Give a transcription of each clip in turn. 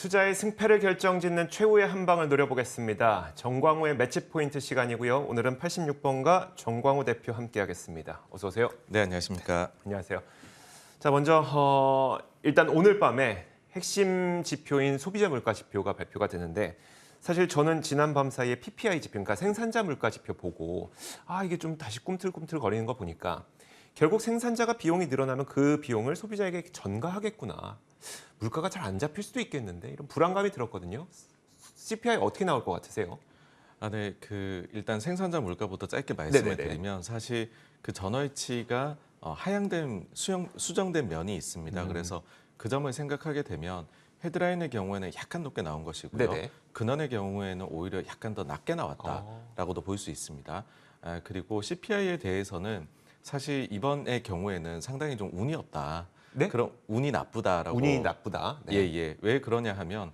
투자의 승패를 결정짓는 최후의 한 방을 노려보겠습니다. 정광호의 매치 포인트 시간이고요. 오늘은 86번가 정광호 대표 함께하겠습니다. 어서 오세요. 네, 안녕하십니까. 안녕하세요. 자, 먼저 일단 오늘 밤에 핵심 지표인 소비자 물가 지표가 발표가 되는데 사실 저는 지난 밤 사이에 PPI 지표, 그러니까 생산자 물가 지표 보고 이게 좀 다시 꿈틀꿈틀 거리는 거 보니까 결국 생산자가 비용이 늘어나면 그 비용을 소비자에게 전가하겠구나. 물가가 잘 안 잡힐 수도 있겠는데 이런 불안감이 들었거든요. CPI 어떻게 나올 것 같으세요? 네, 일단 생산자 물가부터 짧게 말씀을 네네네. 드리면 사실 그 전월치가 하향된 수정된 면이 있습니다. 그래서 그 점을 생각하게 되면 헤드라인의 경우에는 약간 높게 나온 것이고요. 네네. 근원의 경우에는 오히려 약간 더 낮게 나왔다라고도 볼 수 있습니다. 그리고 CPI에 대해서는 사실 이번의 경우에는 상당히 좀 운이 없다. 네? 그럼 운이 나쁘다라고. 운이 나쁘다. 네. 예. 왜 그러냐 하면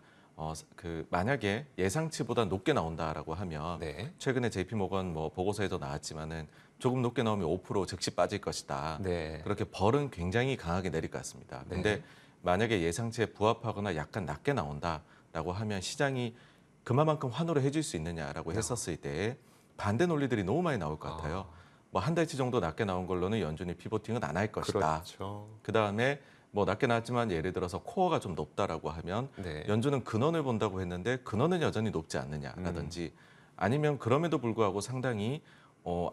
만약에 예상치보다 높게 나온다라고 하면 네. 최근에 JP모건 보고서에도 나왔지만은 조금 높게 나오면 5% 즉시 빠질 것이다. 네. 그렇게 벌은 굉장히 강하게 내릴 것 같습니다. 근데 만약에 예상치에 부합하거나 약간 낮게 나온다라고 하면 시장이 그만큼 환호를 해줄 수 있느냐라고 했었을 때 반대 논리들이 너무 많이 나올 것 같아요. 한 달치 정도 낮게 나온 걸로는 연준이 피보팅은 안 할 것이다. 그렇죠. 그다음에 낮게 나왔지만 예를 들어서 코어가 좀 높다라고 하면 네. 연준은 근원을 본다고 했는데 근원은 여전히 높지 않느냐라든지 아니면 그럼에도 불구하고 상당히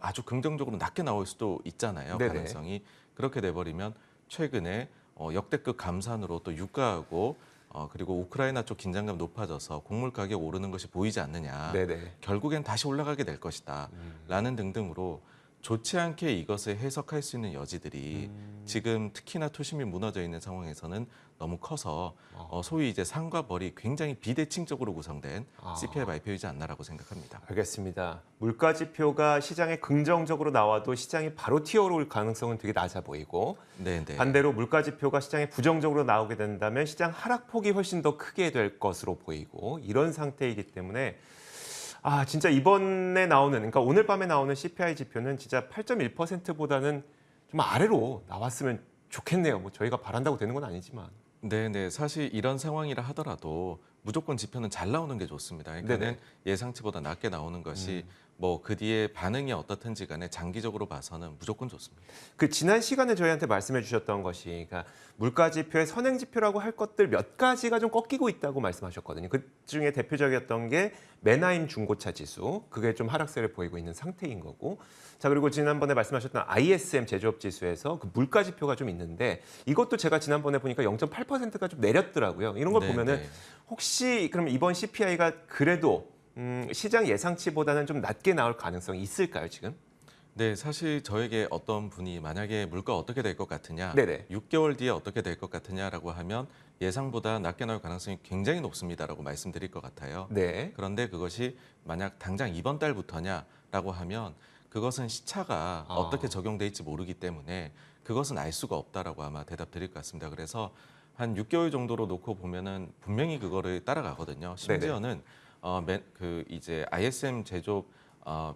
아주 긍정적으로 낮게 나올 수도 있잖아요. 네네. 가능성이. 그렇게 돼버리면 최근에 역대급 감산으로 또 유가하고 그리고 우크라이나 쪽 긴장감 높아져서 곡물 가격 오르는 것이 보이지 않느냐. 네네. 결국엔 다시 올라가게 될 것이다. 라는 등등으로 좋지 않게 이것을 해석할 수 있는 여지들이 지금 특히나 투심이 무너져 있는 상황에서는 너무 커서 소위 이제 상과 벌이 굉장히 비대칭적으로 구성된 CPI 발표이지 않나라고 생각합니다. 알겠습니다. 물가 지표가 시장에 긍정적으로 나와도 시장이 바로 튀어오를 가능성은 되게 낮아 보이고 네. 반대로 물가 지표가 시장에 부정적으로 나오게 된다면 시장 하락폭이 훨씬 더 크게 될 것으로 보이고 이런 상태이기 때문에 진짜 이번에 나오는, 그러니까 오늘 밤에 나오는 CPI 지표는 진짜 8.1%보다는 좀 아래로 나왔으면 좋겠네요. 저희가 바란다고 되는 건 아니지만. 네. 사실 이런 상황이라 하더라도 무조건 지표는 잘 나오는 게 좋습니다. 그러니까는 네네. 예상치보다 낮게 나오는 것이 그 뒤에 반응이 어떻든지 간에 장기적으로 봐서는 무조건 좋습니다. 그 지난 시간에 저희한테 말씀해 주셨던 것이, 그러니까 물가 지표의 선행 지표라고 할 것들 몇 가지가 좀 꺾이고 있다고 말씀하셨거든요. 그 중에 대표적이었던 게 메나임 중고차 지수, 그게 좀 하락세를 보이고 있는 상태인 거고. 자, 그리고 지난번에 말씀하셨던 ISM 제조업 지수에서 그 물가 지표가 좀 있는데 이것도 제가 지난번에 보니까 0.8%가 좀 내렸더라고요. 이런 걸 네, 보면은 네. 혹시 그럼 이번 CPI가 그래도 시장 예상치보다는 좀 낮게 나올 가능성이 있을까요, 지금? 네, 사실 저에게 어떤 분이 만약에 물가 어떻게 될 것 같으냐, 네네. 6개월 뒤에 어떻게 될 것 같으냐라고 하면 예상보다 낮게 나올 가능성이 굉장히 높습니다라고 말씀드릴 것 같아요. 네. 그런데 그것이 만약 당장 이번 달부터냐라고 하면 그것은 시차가 어떻게 적용될지 모르기 때문에 그것은 알 수가 없다라고 아마 대답드릴 것 같습니다. 그래서 한 6개월 정도로 놓고 보면은 분명히 그거를 따라가거든요. 심지어는 이제 ISM 제조업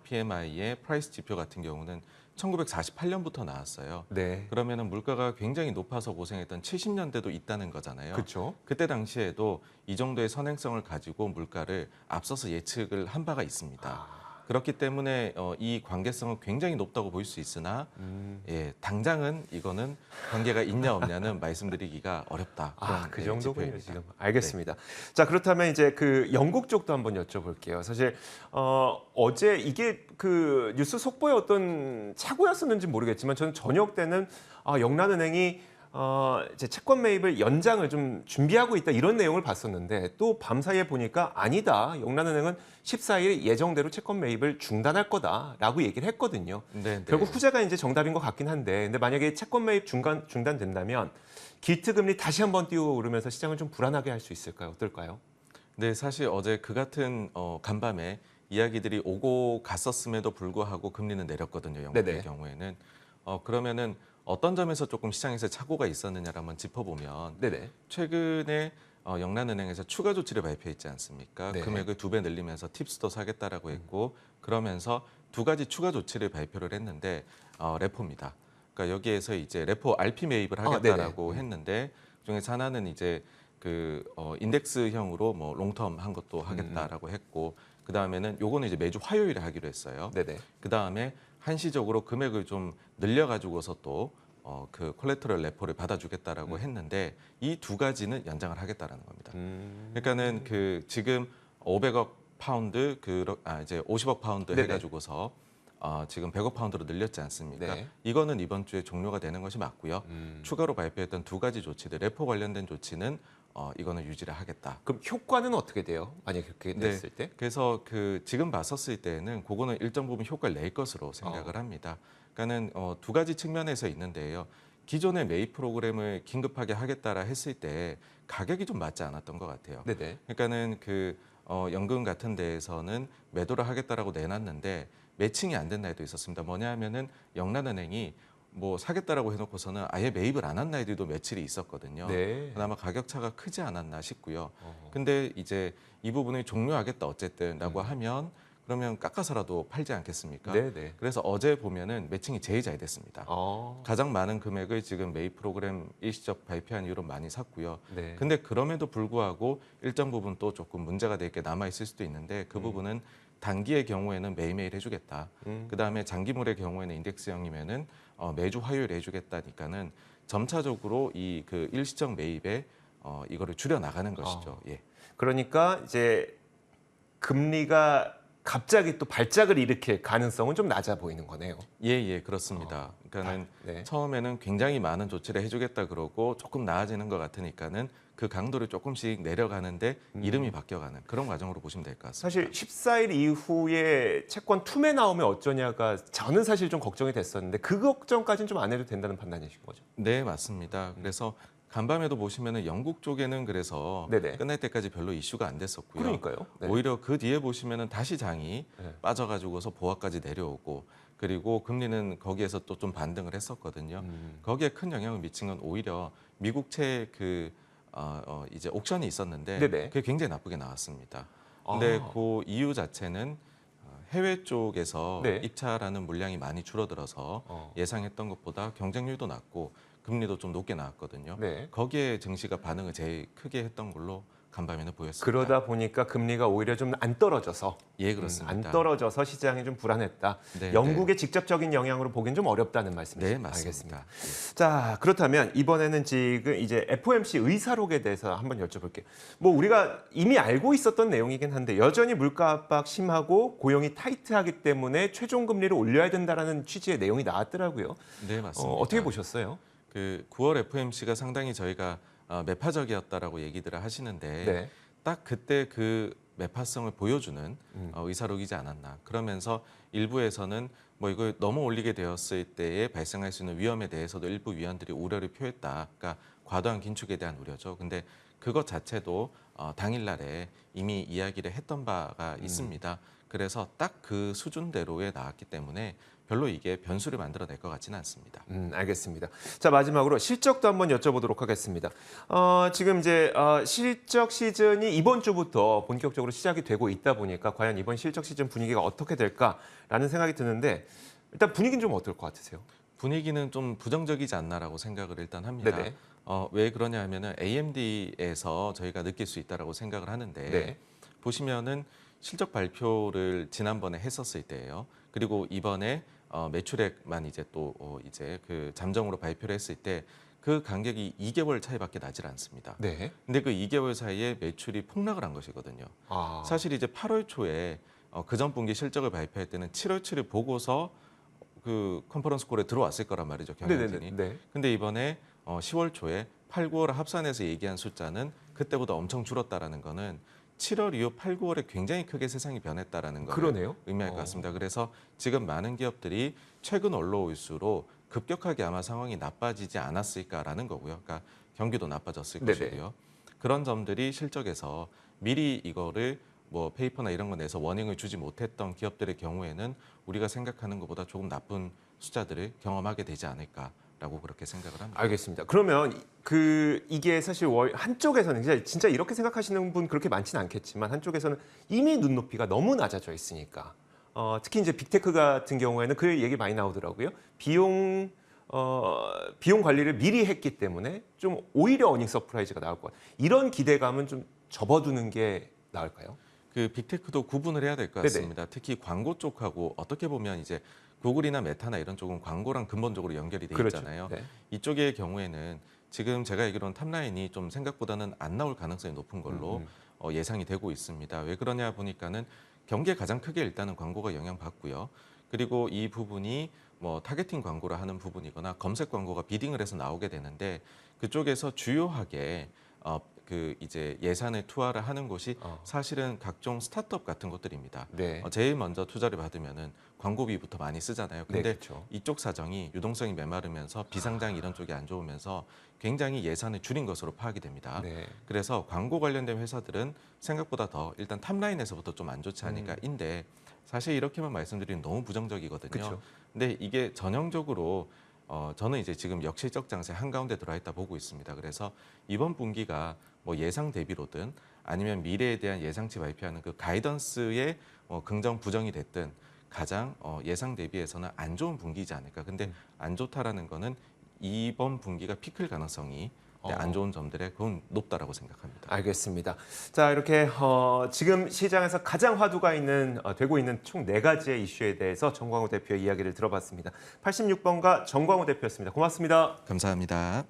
PMI의 프라이스 지표 같은 경우는 1948년부터 나왔어요. 네. 그러면은 물가가 굉장히 높아서 고생했던 70년대도 있다는 거잖아요. 그렇죠. 그때 당시에도 이 정도의 선행성을 가지고 물가를 앞서서 예측을 한 바가 있습니다. 그렇기 때문에 이 관계성은 굉장히 높다고 볼 수 있으나 당장은 이거는 관계가 있냐 없냐는 말씀드리기가 어렵다. 그런 그 정도군요, 지표입니다. 지금. 알겠습니다. 자, 그렇다면 이제 그 영국 쪽도 한번 여쭤볼게요. 사실 어제 이게 그 뉴스 속보의 어떤 착오였었는지 모르겠지만 저는 저녁 때는 영란은행이 이제 채권 매입을 연장을 좀 준비하고 있다 이런 내용을 봤었는데 또 밤사이에 보니까 아니다. 영란은행은 14일 예정대로 채권 매입을 중단할 거다라고 얘기를 했거든요. 네. 결국 후자가 이제 정답인 것 같긴 한데 근데 만약에 채권 매입 중단된다면 기트금리 다시 한번 뛰어오르면서 시장을 좀 불안하게 할 수 있을까요? 어떨까요? 네, 사실 어제 그 같은 간밤에 이야기들이 오고 갔었음에도 불구하고 금리는 내렸거든요. 영국의 네네. 경우에는. 그러면은 어떤 점에서 조금 시장에서 착오가 있었느냐를 한번 짚어보면 네네. 최근에 영란은행에서 추가 조치를 발표했지 않습니까? 네. 금액을 2배 늘리면서 팁스도 사겠다라고 했고 그러면서 두 가지 추가 조치를 발표를 했는데 레포입니다. 그러니까 여기에서 이제 레포 RP 매입을 하겠다라고 네네. 했는데 그중에서 하나는 이제 인덱스형으로 뭐 롱텀 한 것도 하겠다라고 했고 그 다음에는 요거는 이제 매주 화요일에 하기로 했어요. 네네. 그 다음에 한시적으로 금액을 좀 늘려가지고서 또 그 콜레터럴 레포를 받아주겠다라고 했는데 이 두 가지는 연장을 하겠다라는 겁니다. 그러니까는 그 지금 500억 파운드 이제 50억 파운드 네네. 해가지고서 지금 100억 파운드로 늘렸지 않습니까? 네. 이거는 이번 주에 종료가 되는 것이 맞고요. 추가로 발표했던 두 가지 조치들, 레포 관련된 조치는 이거는 유지를 하겠다. 그럼 효과는 어떻게 돼요? 만약 그렇게 네. 됐을 때? 그래서 그 지금 봤었을 때는 그거는 일정 부분 효과를 낼 것으로 생각을 합니다. 그러니까는 두 가지 측면에서 있는데요. 기존의 매입 프로그램을 긴급하게 하겠다라 했을 때 가격이 좀 맞지 않았던 것 같아요. 네네. 그러니까는 연금 같은 데에서는 매도를 하겠다라고 내놨는데 매칭이 안 된 날도 있었습니다. 뭐냐 하면은 영란은행이 뭐 사겠다라고 해놓고서는 아예 매입을 안 한 날들도 며칠이 있었거든요. 네. 아마 가격 차가 크지 않았나 싶고요. 근데 이제 이 부분을 종료하겠다 어쨌든라고 하면 그러면 깎아서라도 팔지 않겠습니까? 네네. 그래서 어제 보면은 매칭이 제일 잘 됐습니다. 어. 가장 많은 금액을 지금 매입 프로그램 일시적 발표한 이후로 많이 샀고요. 네. 근데 그럼에도 불구하고 일정 부분 또 조금 문제가 될 게 남아 있을 수도 있는데 그 부분은 단기의 경우에는 매일매일 해주겠다. 그 다음에 장기물의 경우에는 인덱스형이면은 매주 화요일 해주겠다니까는 점차적으로 이 그 일시적 매입에 이거를 줄여 나가는 것이죠. 예. 그러니까 이제 금리가 갑자기 또 발작을 일으킬 가능성은 좀 낮아 보이는 거네요. 예, 그렇습니다. 그러니까는 네. 처음에는 굉장히 많은 조치를 해주겠다 그러고 조금 나아지는 것 같으니까는 그 강도를 조금씩 내려가는데 이름이 바뀌어가는 그런 과정으로 보시면 될 것 같습니다. 사실 14일 이후에 채권 투매 나오면 어쩌냐가 저는 사실 좀 걱정이 됐었는데 그 걱정까지는 좀 안 해도 된다는 판단이신 거죠? 네, 맞습니다. 그래서 간밤에도 보시면은 영국 쪽에는 그래서 네네. 끝날 때까지 별로 이슈가 안 됐었고요. 그러니까요. 네. 오히려 그 뒤에 보시면은 다시 장이 네. 빠져가지고서 보합까지 내려오고 그리고 금리는 거기에서 또 좀 반등을 했었거든요. 거기에 큰 영향을 미친 건 오히려 미국채 이제 옥션이 있었는데 네네. 그게 굉장히 나쁘게 나왔습니다. 근데 그 이유 자체는 해외 쪽에서 네. 입찰하는 물량이 많이 줄어들어서 예상했던 것보다 경쟁률도 낮고 금리도 좀 높게 나왔거든요. 네. 거기에 증시가 반응을 제일 크게 했던 걸로 간밤에는 보였습니다. 그러다 보니까 금리가 오히려 좀 안 떨어져서 예, 그렇습니다. 안 떨어져서 시장이 좀 불안했다. 네, 영국의 직접적인 영향으로 보기엔 좀 어렵다는 말씀이시죠? 네, 맞습니다. 알겠습니다. 자, 그렇다면 이번에는 지금 이제 FOMC 의사록에 대해서 한번 여쭤볼게요. 뭐 우리가 이미 알고 있었던 내용이긴 한데 여전히 물가 압박 심하고 고용이 타이트하기 때문에 최종 금리를 올려야 된다라는 취지의 내용이 나왔더라고요. 네, 맞습니다. 어떻게 보셨어요? 그 9월 FOMC가 상당히 저희가 매파적이었다라고 얘기들을 하시는데 네. 딱 그때 그 매파성을 보여주는 의사록이지 않았나. 그러면서 일부에서는 뭐 이걸 너무 올리게 되었을 때에 발생할 수 있는 위험에 대해서도 일부 위원들이 우려를 표했다. 그러니까 과도한 긴축에 대한 우려죠. 근데 그것 자체도 당일날에 이미 이야기를 했던 바가 있습니다. 그래서 딱 그 수준대로에 나왔기 때문에 별로 이게 변수를 만들어낼 것 같지는 않습니다. 알겠습니다. 자, 마지막으로 실적도 한번 여쭤보도록 하겠습니다. 지금 이제 실적 시즌이 이번 주부터 본격적으로 시작이 되고 있다 보니까 과연 이번 실적 시즌 분위기가 어떻게 될까라는 생각이 드는데 일단 분위기는 좀 어떨 것 같으세요? 분위기는 좀 부정적이지 않나라고 생각을 일단 합니다. 네네. 왜 그러냐 하면은 AMD에서 저희가 느낄 수 있다라고 생각을 하는데 네. 보시면은 실적 발표를 지난번에 했었을 때예요. 그리고 이번에 매출액만 이제 또 이제 그 잠정으로 발표를 했을 때 그 간격이 2개월 차이밖에 나질 않습니다. 네. 근데 그 2개월 사이에 매출이 폭락을 한 것이거든요. 사실 이제 8월 초에 그전 분기 실적을 발표할 때는 7월 7일 보고서 그 컨퍼런스 콜에 들어왔을 거란 말이죠, 경영진이. 네. 근데 이번에 10월 초에 8, 9월 합산해서 얘기한 숫자는 그때보다 엄청 줄었다라는 거는 7월 이후 8, 9월에 굉장히 크게 세상이 변했다라는 걸 그러네요. 의미할 것 같습니다. 그래서 지금 많은 기업들이 최근 올라올수록 급격하게 아마 상황이 나빠지지 않았을까라는 거고요. 그러니까 경기도 나빠졌을 네네. 것이고요. 그런 점들이 실적에서 미리 이거를 뭐 페이퍼나 이런 거 내서 워닝을 주지 못했던 기업들의 경우에는 우리가 생각하는 것보다 조금 나쁜 숫자들을 경험하게 되지 않을까라고 그렇게 생각을 합니다. 알겠습니다. 그러면 이게 사실 한쪽에서는 진짜 이렇게 생각하시는 분 그렇게 많지는 않겠지만 한쪽에서는 이미 눈높이가 너무 낮아져 있으니까 특히 이제 빅테크 같은 경우에는 그 얘기 많이 나오더라고요. 비용 비용 관리를 미리 했기 때문에 좀 오히려 어닝 서프라이즈가 나올 것 같아요. 이런 기대감은 좀 접어두는 게 나을까요? 그 빅테크도 구분을 해야 될 것 네네. 같습니다. 특히 광고 쪽하고 어떻게 보면 이제 구글이나 메타나 이런 쪽은 광고랑 근본적으로 연결이 돼 그렇죠. 있잖아요. 네. 이쪽의 경우에는 지금 제가 알기로는 탑라인이 좀 생각보다는 안 나올 가능성이 높은 걸로 예상이 되고 있습니다. 왜 그러냐 보니까는 경기에 가장 크게 일단은 광고가 영향받고요. 그리고 이 부분이 뭐 타겟팅 광고를 하는 부분이거나 검색 광고가 비딩을 해서 나오게 되는데 그쪽에서 주요하게 그 이제 예산을 투하를 하는 곳이 사실은 각종 스타트업 같은 것들입니다. 네. 제일 먼저 투자를 받으면은 광고비부터 많이 쓰잖아요. 네, 근데 그렇죠. 이쪽 사정이 유동성이 메마르면서 비상장 이런 쪽이 안 좋으면서 굉장히 예산을 줄인 것으로 파악이 됩니다. 네. 그래서 광고 관련된 회사들은 생각보다 더 일단 탑라인에서부터 좀 안 좋지 않을까인데 사실 이렇게만 말씀드리면 너무 부정적이거든요. 그쵸. 근데 이게 전형적으로 저는 이제 지금 역실적 장세 한가운데 들어와 있다 보고 있습니다. 그래서 이번 분기가 뭐 예상 대비로든 아니면 미래에 대한 예상치 발표하는 그 가이던스의 긍정 부정이 됐든 가장 예상 대비해서는 안 좋은 분기이지 않을까. 근데 안 좋다라는 거는 이번 분기가 피크일 가능성이 안 좋은 점들에 그건 높다라고 생각합니다. 알겠습니다. 자, 이렇게 지금 시장에서 가장 화두가 되고 있는 총 4가지의 이슈에 대해서 정광우 대표의 이야기를 들어봤습니다. 86번가 정광우 대표였습니다. 고맙습니다. 감사합니다.